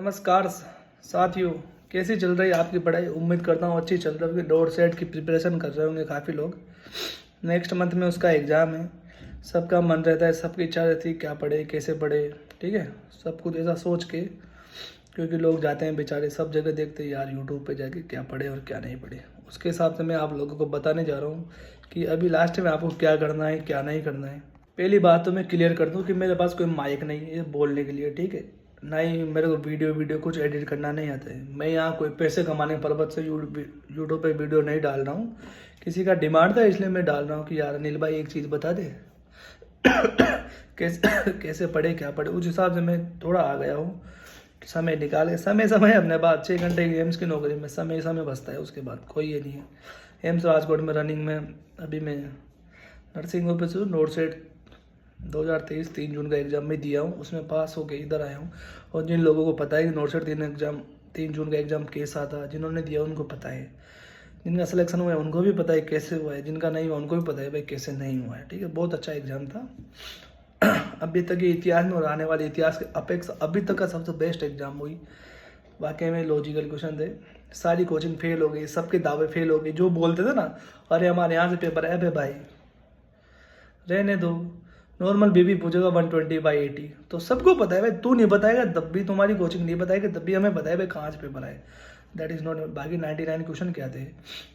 नमस्कार साथियों, कैसी चल रही है आपकी पढ़ाई। उम्मीद करता हूँ अच्छी चल रही होगी। डोर सेट की प्रिपरेशन कर रहे होंगे काफ़ी लोग। नेक्स्ट मंथ में उसका एग्ज़ाम है। सबका मन रहता है, सबकी इच्छा रहती है क्या पढ़े कैसे पढ़े, ठीक है। सब कुछ ऐसा सोच के, क्योंकि लोग जाते हैं बेचारे सब जगह देखते हैं यार यूट्यूब पे जाके क्या पढ़े और क्या नहीं पढ़े। उसके हिसाब से मैं आप लोगों को बताने जा रहा हूँ कि अभी लास्ट में आपको क्या करना है क्या नहीं करना है। पहली बात तो मैं क्लियर कर दूँ कि मेरे पास कोई माइक नहीं है बोलने के लिए, ठीक है। ना ही मेरे को वीडियो कुछ एडिट करना नहीं आता है। मैं यहाँ कोई पैसे कमाने के पर्पज से यूट्यूब पे वीडियो नहीं डाल रहा हूँ। किसी का डिमांड था इसलिए मैं डाल रहा हूँ कि यार अनिल भाई एक चीज़ बता दे कैसे कैसे पढ़े क्या पढ़े। उस हिसाब से मैं थोड़ा आ गया हूँ। समय निकाल के समय अपने बाद 6 घंटे की एम्स की नौकरी में समय बचता है। उसके बाद कोई ये नहीं है। एम्स राजकोट में रनिंग में अभी मैं नर्सिंग ऑफिसर नोट सेट 2023 3 जून का एग्ज़ाम में दिया हूँ। उसमें पास होकर इधर आया हूँ। और जिन लोगों को पता है कि नोट सेट 3 जून का एग्ज़ाम कैसा था, जिन्होंने दिया उनको पता है। जिनका सिलेक्शन हुआ है उनको भी पता है कैसे हुआ है, जिनका नहीं हुआ उनको भी पता है भाई कैसे नहीं हुआ है, ठीक है। बहुत अच्छा एग्ज़ाम था। अभी तक ये इतिहास में और आने वाले इतिहास के अपेक्षा अभी तक का सबसे बेस्ट एग्ज़ाम हुई। वाकई में लॉजिकल क्वेश्चन थे। सारी कोचिंग फेल हो गई, सबके दावे फेल हो गए। जो बोलते थे ना अरे हमारे यहाँ से पेपर है, अबे भाई रहने दो, नॉर्मल बीबी पूछेगा 120/80। तो सबको पता है भाई। तू नहीं बताएगा तब भी, तुम्हारी कोचिंग नहीं बताएगी तब भी हमें पता है भाई कहाँ से पेपर आए। That is not. बाकी 99 क्वेश्चन क्या थे,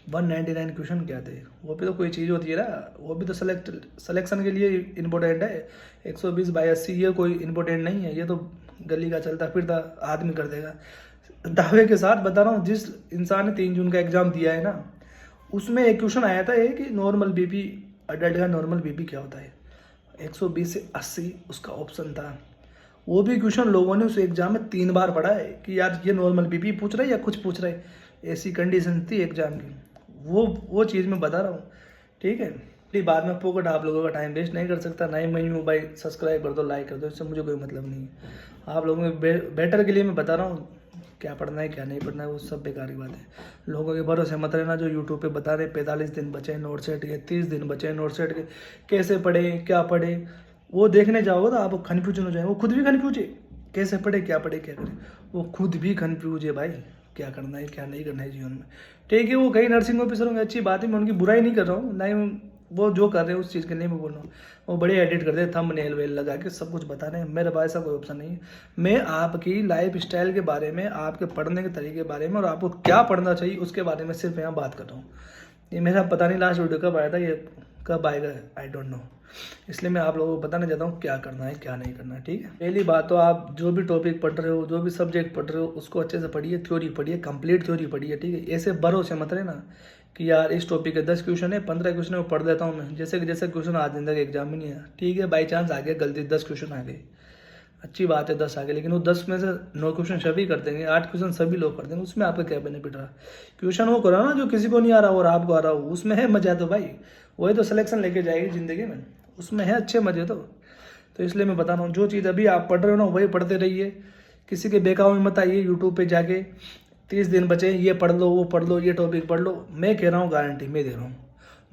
199 क्वेश्चन क्या थे, वो भी तो कोई चीज़ होती है ना। वो भी तो सिलेक्शन के लिए इंपॉर्टेंट है। 120/80 ये कोई इंपॉर्टेंट नहीं है। ये तो गली का चलता फिरता आदमी कर देगा। दावे के साथ बता रहा हूँ, जिस इंसान ने 3 जून का एग्ज़ाम दिया है ना, उसमें एक क्वेश्चन आया था ये कि नॉर्मल बीपी, अडल्ट का नॉर्मल बीपी क्या होता है। 120 से 80 उसका ऑप्शन था। वो भी क्वेश्चन लोगों ने उस एग्जाम में 3 बार पढ़ा है कि यार ये नॉर्मल बीपी पूछ रहा है या कुछ पूछ रहा है। ऐसी कंडीशन थी एग्जाम की। वो चीज़ मैं बता रहा हूँ, ठीक है। बाद में पोकट आप लोगों का टाइम वेस्ट नहीं कर सकता। ना ही मैं हूँ भाई सब्सक्राइब कर दो लाइक कर दो, इससे मुझे कोई मतलब नहीं है। आप लोगों के बेटर के लिए मैं बता रहा हूँ क्या पढ़ना है क्या नहीं पढ़ना है। वो सब बेकार की बात है। लोगों के भरोसे मत रहना जो यूट्यूब पे बता रहे 45 दिन बचे हैं नोट सेट के, 30 दिन बचे हैं नोट सेट के, कैसे पढ़े क्या पढ़े। वो देखने जाओगे तो आप कन्फ्यूजन हो जाए। वो खुद भी कन्फ्यूज है कैसे पढ़े क्या करें। वो खुद भी कन्फ्यूज है भाई क्या करना है क्या नहीं करना है जीवन में, ठीक है। वो कई नर्सिंग ऑफिसर होंगे, अच्छी बात है, मैं उनकी बुराई नहीं कर रहा हूँ। ना ही वो जो कर रहे हैं उस चीज़ के लिए मैं बोल रहा हूँ। वो बड़े एडिट करते हैं, थंबनेल वेल लगा के सब कुछ बता रहे हैं। मेरे पास ऐसा कोई ऑप्शन नहीं है। मैं आपकी लाइफ स्टाइल के बारे में, आपके पढ़ने के तरीके के बारे में और आपको क्या पढ़ना चाहिए उसके बारे में सिर्फ यहाँ बात कर रहा हूँ। ये मेरा पता नहीं लास्ट वीडियो कब आया था, ये कब आएगा आई डोंट नो। इसलिए मैं आप लोगों को बताने चाहता हूँ क्या करना है क्या नहीं करना है, ठीक है। पहली बात तो आप जो भी टॉपिक पढ़ रहे हो, जो भी सब्जेक्ट पढ़ रहे हो, उसको अच्छे से पढ़िए। थ्योरी पढ़िए, कंप्लीट थ्योरी पढ़िए, ठीक है। ऐसे भरोसे मत रहना कि यार इस टॉपिक के 10 क्वेश्चन है, 15 क्वेश्चन है वो पढ़ देता हूँ मैं। जैसे कि जैसे क्वेश्चन आज दिन तक एग्जाम में नहीं आया, ठीक है, बाई चांस आ गया गलती 10 क्वेश्चन आ गए, अच्छी बात है 10 आ गए। लेकिन वो 10 में से 9 क्वेश्चन सभी कर देंगे, 8 क्वेश्चन सभी लोग कर देंगे। उसमें आपका क्या बेनिफिट रहा। क्वेश्चन वो करो ना जो किसी को नहीं आ रहा और आपको आ रहा हो, उसमें है मजा। तो भाई वही तो सिलेक्शन लेके जाएगी ज़िंदगी में, उसमें है अच्छे मजे। तो इसलिए मैं बता रहा हूँ जो चीज़ अभी आप पढ़ रहे हो ना वही पढ़ते रहिए। किसी के बेकाव में मत आइए यूट्यूब पे जाके 30 दिन बचे ये पढ़ लो वो पढ़ लो ये टॉपिक पढ़ लो। मैं कह रहा हूँ, गारंटी मैं दे रहा हूँ।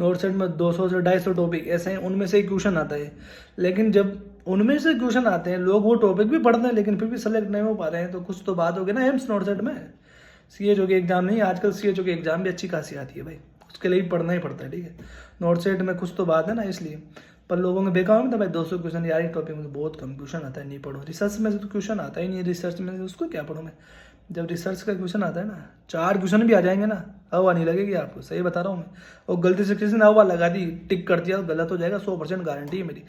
नोट सेट में 200 से 250 टॉपिक ऐसे हैं, उनमें से ही क्वेश्चन आता है। लेकिन जब उनमें से क्वेश्चन आते हैं, लोग वो टॉपिक भी पढ़ते हैं लेकिन फिर भी सेलेक्ट नहीं हो पा रहे हैं, तो कुछ तो बात होगी ना। एम्स नोट सेट में सीएचओ के एग्जाम नहीं, आजकल सीएचओ के एग्जाम भी अच्छी खासी आती है भाई, उसके लिए भी पढ़ना ही पड़ता है, ठीक है। नोट सेट में कुछ तो बात है ना, इसलिए। पर लोगों में बेकार में तो भाई 200 क्वेश्चन यार एक टॉपिक में तो बहुत कम क्वेश्चन आता है, नहीं पढ़ो। रिसर्च में से तो क्वेश्चन आता ही नहीं है, रिसर्च में से उसको क्या पढ़ो मैं। जब रिसर्च का क्वेश्चन आता है ना, 4 क्वेश्चन भी आ जाएंगे ना, हवा नहीं लगेगी आपको, सही बता रहा हूँ मैं। और गलती से किसी ने हवा लगा दी, टिक कर दिया, गलत हो जाएगा, 100% गारंटी है मेरी।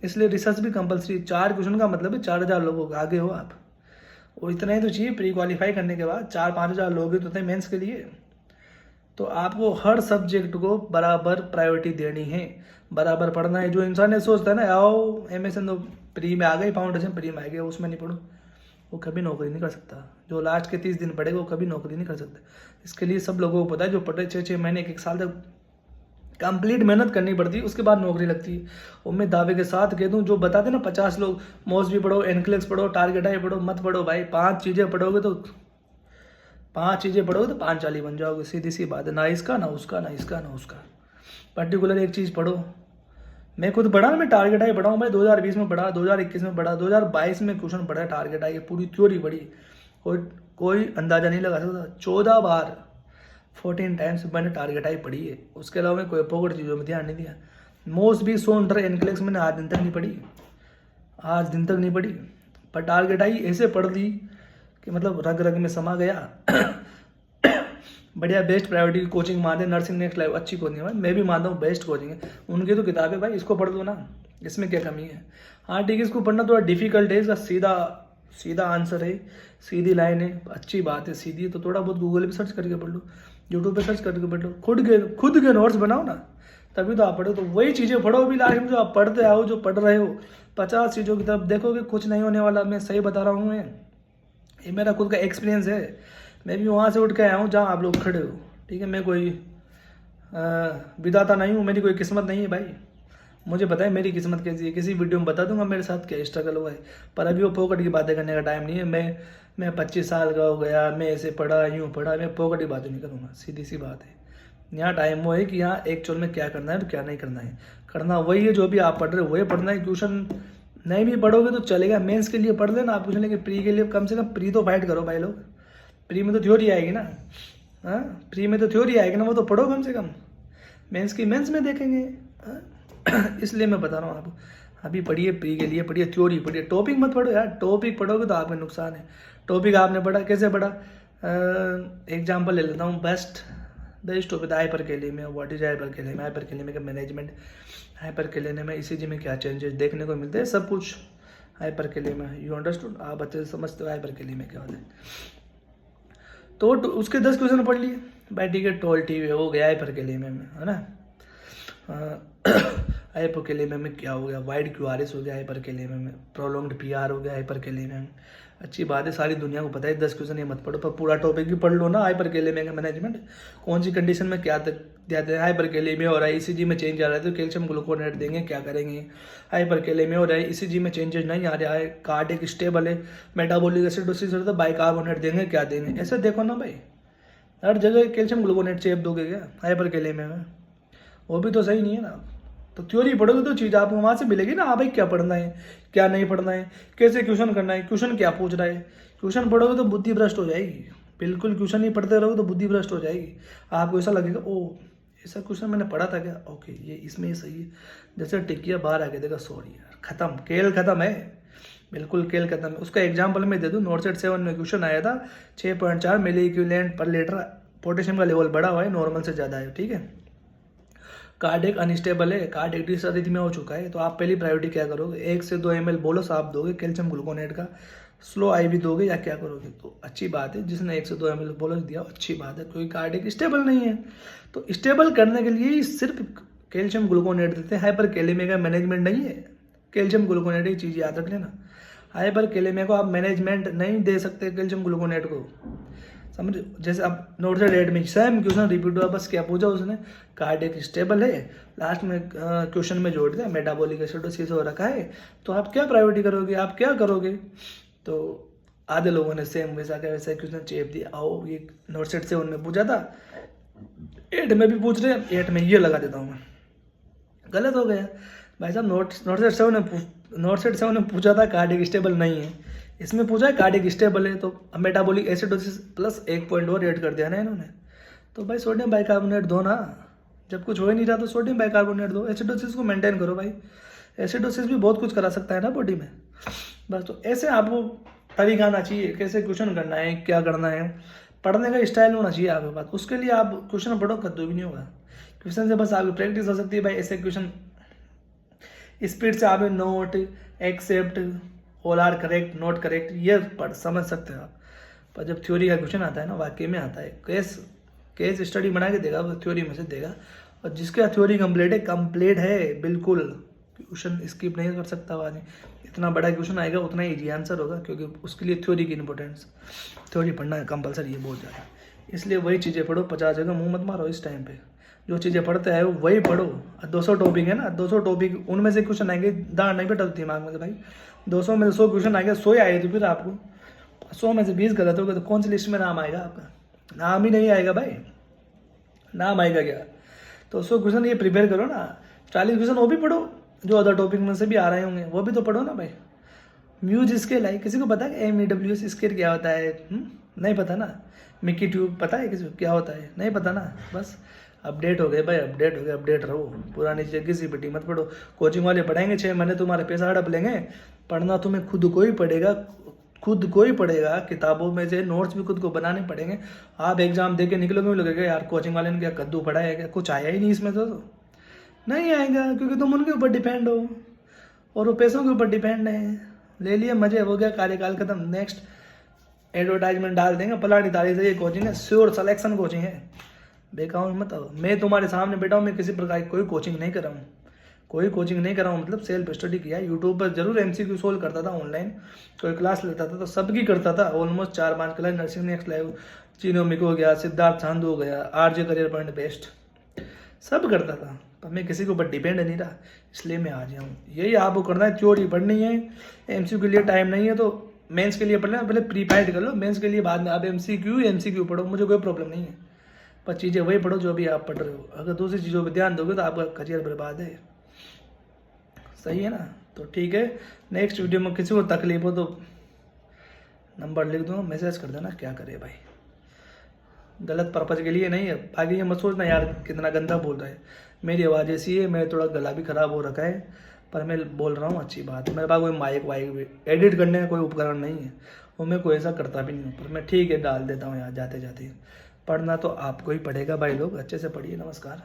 इसलिए रिसर्च भी कंपलसरी। 4 क्वेश्चन का मतलब है 4000 लोगों के आगे हो आप। और इतना ही तो चाहिए प्री क्वालिफाई करने के बाद। 4-5 हज़ार लोग तो थे मेंस के लिए। तो आपको हर सब्जेक्ट को बराबर प्रायोरिटी देनी है, बराबर पढ़ना है। जो इंसान ये सोचता है ना आओ एमएसएन तो प्री में आ गई, फाउंडेशन प्री में आ गया, उसमें नहीं पढ़ो, वो कभी नौकरी नहीं कर सकता। जो लास्ट के 30 दिन पढ़ेगा वो कभी नौकरी नहीं कर सकता। इसके लिए सब लोगों को पता है, जो पढ़े 6-6 महीने 1 साल तक कंप्लीट मेहनत करनी पड़ती है, उसके बाद नौकरी लगती है। और मैं दावे के साथ कह दूँ, जो बताते ना 50 लोग मॉस भी पढ़ो, एनक्लेक्स पढ़ो, टारगेट आई पढ़ो, मत पढ़ो भाई। 5 चीज़ें पढ़ोगे तो 5 चाली बन जाओगे, सीधी सी बात है। ना इसका ना उसका ना इसका ना उसका, पर्टिकुलर एक चीज़ पढ़ो। मैं खुद पढ़ा ना, मैं टारगेट आई पढ़ा हूँ भाई। 2020 में पढ़ा, 2021 में पढ़ा, 2022 में क्वेश्चन पढ़ा टारगेट आई, पूरी थ्योरी पढ़ी। कोई कोई अंदाज़ा नहीं लगा सकता। 14 बार 14 टाइम्स मैंने टारगेट आई पढ़ी है, उसके अलावा मैं कोई पोकट चीज़ों में ध्यान नहीं दिया। Most be so under NCLEX मैंने आज दिन तक नहीं पढ़ी, आज दिन तक नहीं पढ़ी। पर टारगेट आई ऐसे पढ़ ली कि मतलब रग रग में समा गया। बढ़िया बेस्ट प्रायोरिटी की कोचिंग मानते, नर्सिंग नेक्स्ट लाइव अच्छी कोचिंग है, मैं भी मानता हूँ बेस्ट कोचिंग है। उनकी तो किताब है भाई, इसको पढ़ दो ना, इसमें क्या कमी है। हाँ ठीक है, इसको पढ़ना थोड़ा डिफिकल्ट है, इसका सीधा सीधा आंसर है, सीधी लाइन है, अच्छी बात है, सीधी। तो थोड़ा बहुत गूगल पे सर्च करके पढ़ लो, यूट्यूब पे सर्च करके पढ़ लो, खुद के नोट्स बनाओ ना, तभी तो आप पढ़ो। तो वही चीज़ें पढ़ो भी लाइफ में जो आप पढ़ते आओ, जो पढ़ रहे हो। 50 चीज़ों की तरफ देखोगे कुछ नहीं होने वाला, मैं सही बता रहा हूँ। मैं ये मेरा खुद का एक्सपीरियंस है, मैं भी वहाँ से उठ के आया हूँ जहाँ आप लोग खड़े हो। ठीक है, मैं कोई विधाता नहीं हूँ, मेरी कोई किस्मत नहीं है भाई। मुझे पता है मेरी किस्मत कैसी है, किसी वीडियो में बता दूंगा मेरे साथ क्या स्ट्रगल हुआ है। पर अभी वो पोकट की बातें करने का टाइम नहीं है। मैं 25 साल का हो गया, मैं ऐसे पढ़ा, यूँ पढ़ा, मैं पोकट की बातें नहीं करूँगा, सीधी सी बात है। यहाँ टाइम वो है कि यहाँ एक्चुअल में क्या करना है तो क्या नहीं करना है। करना वही है जो भी आप पढ़ रहे हो, वही पढ़ना है। ट्यूशन नहीं भी पढ़ोगे तो चलेगा, मेंस के लिए पढ़ लेना आप कुछ, लेकिन प्री के लिए कम से कम प्री तो फाइट करो भाई लोग। प्री में तो थ्योरी आएगी ना, हाँ प्री में तो थ्योरी आएगी ना, वो तो पढ़ो कम से कम। मेंस की मेंस में देखेंगे, इसलिए मैं बता रहा हूँ आपको, अभी पढ़िए प्री के लिए, पढ़िए थ्योरी, पढ़िए टॉपिक मत पढ़ो यार। टॉपिक पढ़ोगे तो आपका नुकसान है। टॉपिक आपने पढ़ा, कैसे पढ़ा, एग्जाम्पल ले लेता हूँ। बेस्ट टॉपिक हाइपर कैली में, व्हाट इज हाइपर कैली में, हाइपर कैली में का मैनेजमेंट, हाइपर कैली में ईसीजी में क्या चेंजेस देखने को मिलते हैं, सब कुछ हाइपर कैली में। यू अंडरस्टूड, आप अच्छे से समझते हो हाइपर कैली में क्या होता है। तो उसके 10 क्वेश्चन पढ़ लिए भाई, ठीक है। टोल टी हो गया हाइपर कैली में, है ना। हाइपर कैली में क्या हो गया, वाइड क्यूआरएस हो गया हाइपर कैली में, प्रोलॉन्ग्ड पीआर हो गया हाइपर कैली में। अच्छी बात है, सारी दुनिया को पता है 10 क्वेश्चन ये मत पढ़ो, पर पूरा टॉपिक भी पढ़ लो ना। हाइपर कैली में का मैनेजमेंट कौन सी कंडीशन में क्या देते हैं, हाइपर कैली में हो रहा है ईसीजी में चेंज आ रहा है तो कैल्शियम ग्लूकोनेट देंगे, क्या करेंगे। हाइपर कैली में हो रहा है ईसीजी में चेंजेस नहीं आ रहा है, कार्डियक स्टेबल है, मेटाबॉलिक एसिडोसिस होता है, बाइकार्बोनेट देंगे, क्या देंगे। ऐसे देखो ना भाई, हर जगह कैल्शियम ग्लूकोनेट चेप दोगे क्या हाइपर कैली में, वो भी तो सही नहीं है ना। तो थ्योरी पढ़ोगे तो चीज़ आपको वहाँ से मिलेगी ना, हाँ भाई क्या पढ़ना है क्या नहीं पढ़ना है, कैसे क्वेश्चन करना है, क्वेश्चन क्या पूछ रहा है। क्वेश्चन पढ़ोगे तो बुद्धि भ्रष्ट हो जाएगी, बिल्कुल क्वेश्चन नहीं पढ़ते रहोगे तो बुद्धि भ्रष्ट हो जाएगी। आपको ऐसा लगेगा ओ ऐसा क्वेश्चन मैंने पढ़ा था क्या, ओके ये इसमें ये सही है। जैसे टिकिया बाहर आके देखा, सॉरी यार खत्म, खेल खत्म है, बिल्कुल खेल खत्म है। उसका एग्जाम्पल मैं दे दूँ, नॉर्सेट 7 में क्वेश्चन आया था, 6.4 मिली इक्विवेलेंट पर लीटर पोटेशियम का लेवल बढ़ा हुआ है, नॉर्मल से ज़्यादा है, ठीक है। कार्डियक अनस्टेबल है, कार्डियक डिसअरिथमिया हो चुका है, तो आप पहली प्रायोरिटी क्या करोगे, 1 से 2 ml बोलो आप दोगे कैल्शियम ग्लूकोनेट का, स्लो आईवी दोगे या क्या करोगे। तो अच्छी बात है, जिसने 1 से 2 ml बोलो दिया अच्छी बात है, क्योंकि कार्डियक स्टेबल नहीं है। तो स्टेबल करने के लिए सिर्फ कैल्शियम ग्लूकोनेट देते हैं, हाइपर कैलेमिया का मैनेजमेंट नहीं है। कैल्शियम ग्लूकोनेट की चीज़ याद रख लेना, हाइपर कैलेमिया को आप मैनेजमेंट नहीं दे सकते कैल्शियम ग्लूकोनेट को, समझ। जैसे अब नोट से डेट में सेम क्वेश्चन रिपीट हुआ, बस क्या पूछा उसने, कार्डियक स्टेबल है, लास्ट में क्वेश्चन में जोड़ दिया मेटाबॉलिक एसिडोसिस हो रखा है, तो आप क्या प्रायोरिटी करोगे, आप क्या करोगे। तो आधे लोगों ने सेम वैसा क्वेश्चन चेप दिया। आओ ये नोट सेट से उनमें पूछा था, 8 में भी पूछ रहे हैं, 8 में ये लगा देता हूँ मैं, गलत हो गया भाई साहब। नोट सेट 7 ने पूछा था कार्डियक स्टेबल नहीं है, इसमें पूछा है कार्डियक स्टेबल है, तो मेटाबॉलिक एसिडोसिस प्लस 1 पॉइंट और ऐड कर दिया ना इन्होंने। तो भाई सोडियम बाइकार्बोनेट दो ना, जब कुछ हो ही नहीं रहा तो सोडियम बाइकार्बोनेट दो, एसिडोसिस को मेंटेन करो भाई। एसिडोसिस भी बहुत कुछ करा सकता है ना बॉडी में, बस। तो ऐसे आपको तरीका आना चाहिए, कैसे क्वेश्चन करना है, क्या करना है, पढ़ने का स्टाइल होना चाहिए आपके पास। उसके लिए आप क्वेश्चन पढ़ो, कद्दू भी नहीं होगा क्वेश्चन से, बस आपकी प्रैक्टिस हो सकती है भाई। ऐसे क्वेश्चन स्पीड से आप note except all are correct not correct ये पढ़ समझ सकते हो आप। पर जब थ्योरी का क्वेश्चन आता है ना, वाकई में आता है, केस स्टडी बना के देगा वो, थ्योरी में से देगा। और जिसका थ्योरी कंप्लीट है बिल्कुल, क्वेश्चन स्किप नहीं कर सकता वो आदमी। इतना बड़ा क्वेश्चन आएगा उतना ईजी आंसर होगा, क्योंकि उसके लिए थ्योरी की इंपॉर्टेंस, थ्योरी पढ़ना कंपलसरी है बहुत ज़्यादा। इसलिए वही चीज़ें पढ़ो, 50 जगह मुँह मत मारो इस टाइम पे। जो चीज़ें पढ़ते हैं वही पढ़ो। 200 टॉपिक है ना, 200 टॉपिक, उनमें से क्वेश्चन आएंगे, दांत नहीं बैठा दिमाग में, तो भाई 200 में 100 क्वेश्चन आएंगे, 100 ही आए तो फिर आपको 100 में से 20 गलत हो गए तो कौन सी लिस्ट में नाम आएगा आपका, नाम ही नहीं आएगा भाई, नाम आएगा क्या। तो 100 क्वेश्चन ये प्रिपेयर करो ना, 40 क्वेश्चन वो भी पढ़ो जो अदर टॉपिक में से भी आ रहे होंगे, वो भी तो पढ़ो ना भाई। म्यूज स्केल है, किसी को पता है MEWS स्केल क्या होता है? नहीं पता ना। मिक्की ट्यूब पता है किसी को क्या होता है? नहीं पता ना। बस अपडेट हो गए भाई, अपडेट हो गए, अपडेट रहो। पुरानी चीज़ें किसी पिटी मत पढ़ो। कोचिंग वाले पढ़ाएंगे 6 महीने, तुम्हारे पैसा हड़प लेंगे। पढ़ना तुम्हें खुद को ही पड़ेगा, खुद को ही पड़ेगा। किताबों में से नोट्स भी खुद को बनाने पड़ेंगे। आप एग्जाम दे के निकलोगे भी लगेगा यार कोचिंग वाले ने क्या कद्दू पढ़ा है, क्या कुछ आया ही नहीं इसमें तो नहीं आएगा, क्योंकि तुम उनके ऊपर डिपेंड हो और वो पैसों के ऊपर डिपेंड है। ले लिए मजे, हो गया कार्यकाल खत्म। नेक्स्ट एडवर्टाइजमेंट डाल देंगे फलानी तारीख से ये कोचिंग है, श्योर सिलेक्शन कोचिंग है। बेकार मत आओ। मैं तुम्हारे सामने बैठा हूँ, मैं किसी प्रकार की कोई कोचिंग नहीं कर रहा हूँ, कोई कोचिंग नहीं कर रहा हूँ। मतलब सेल्फ स्टडी किया है। यूट्यूब पर जरूर MCQ सोल्व करता था, ऑनलाइन कोई क्लास लेता था तो सबकी करता था। Almost 4-5 class, nursing next live, चीनो मिको हो गया, सिद्धार्थ चांदू हो गया, RJ करियर पॉइंट बेस्ट, सब करता था। पर मैं किसी के ऊपर डिपेंड नहीं रहा, इसलिए मैं आ जाऊँ। यही आपको करना है, थ्योरी पढ़नी है। MCQ के लिए टाइम नहीं है तो मेंस के लिए पढ़ लेना, पहले प्रीपेड कर लो, मेंस के लिए बाद में आप MCQ पढ़ो, मुझे कोई प्रॉब्लम नहीं है। पर चीज़ें वही पढ़ो जो भी आप पढ़ रहे हो। अगर दूसरी चीज़ों पर ध्यान दोगे तो आपका करियर बर्बाद है। सही है ना? तो ठीक है, नेक्स्ट वीडियो में किसी को तकलीफ हो तो नंबर लिख दूँगा, मैसेज कर देना, क्या करे भाई। गलत पर्पज़ के लिए नहीं है। बाकी ये मत सोचना यार कितना गंदा बोल रहा है। मेरी आवाज़ ऐसी है, मेरा थोड़ा गला भी ख़राब हो रखा है, पर मैं बोल रहा हूँ अच्छी बात है। मेरे पास कोई माइक वाइक भी एडिट करने का कोई उपकरण नहीं है और मैं कोई ऐसा करता भी नहीं हूँ। पर मैं ठीक है डाल देता हूँ यार जाते जाते। पढ़ना तो आपको ही पड़ेगा भाई लोग, अच्छे से पढ़िए। नमस्कार।